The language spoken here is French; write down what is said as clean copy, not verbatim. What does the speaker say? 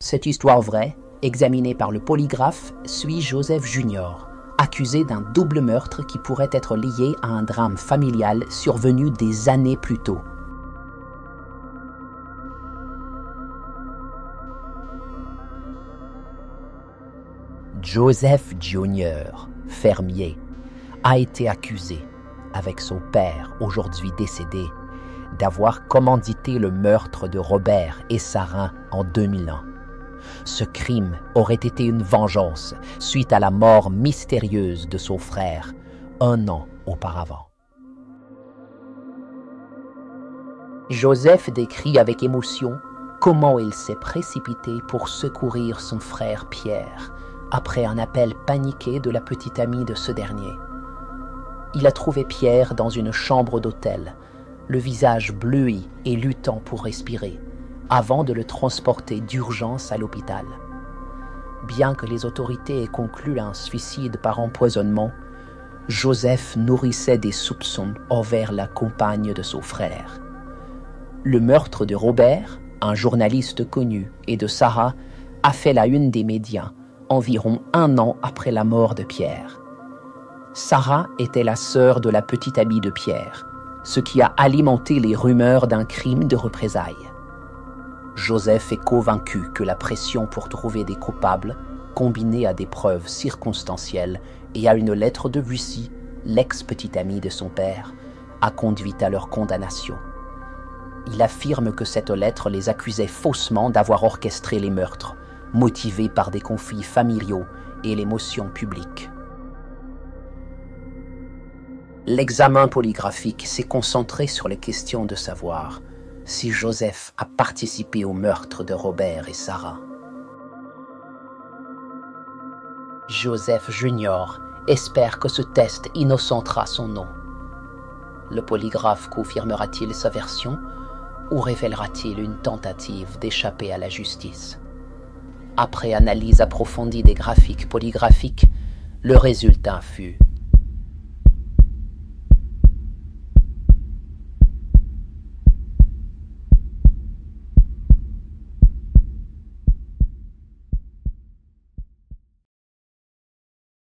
Cette histoire vraie, examinée par le polygraphe, suit Joseph Junior, accusé d'un double meurtre qui pourrait être lié à un drame familial survenu des années plus tôt. Joseph Junior, fermier, a été accusé, avec son père aujourd'hui décédé, d'avoir commandité le meurtre de Robert et Sarah en 2001. Ce crime aurait été une vengeance suite à la mort mystérieuse de son frère 1 an auparavant. Joseph décrit avec émotion comment il s'est précipité pour secourir son frère Pierre après un appel paniqué de la petite amie de ce dernier. Il a trouvé Pierre dans une chambre d'hôtel, le visage bleui et luttant pour respirer, avant de le transporter d'urgence à l'hôpital. Bien que les autorités aient conclu à un suicide par empoisonnement, Joseph nourrissait des soupçons envers la compagne de son frère. Le meurtre de Robert, un journaliste connu, et de Sarah a fait la une des médias environ 1 an après la mort de Pierre. Sarah était la sœur de la petite amie de Pierre, ce qui a alimenté les rumeurs d'un crime de représailles. Joseph est convaincu que la pression pour trouver des coupables, combinée à des preuves circonstancielles et à une lettre de Lucie, l'ex-petite amie de son père, a conduit à leur condamnation. Il affirme que cette lettre les accusait faussement d'avoir orchestré les meurtres, motivés par des conflits familiaux et l'émotion publique. L'examen polygraphique s'est concentré sur les questions de savoir si Joseph a participé au meurtre de Robert et Sarah. Joseph Junior espère que ce test innocentera son nom. Le polygraphe confirmera-t-il sa version ou révélera-t-il une tentative d'échapper à la justice? Après analyse approfondie des graphiques polygraphiques, le résultat fut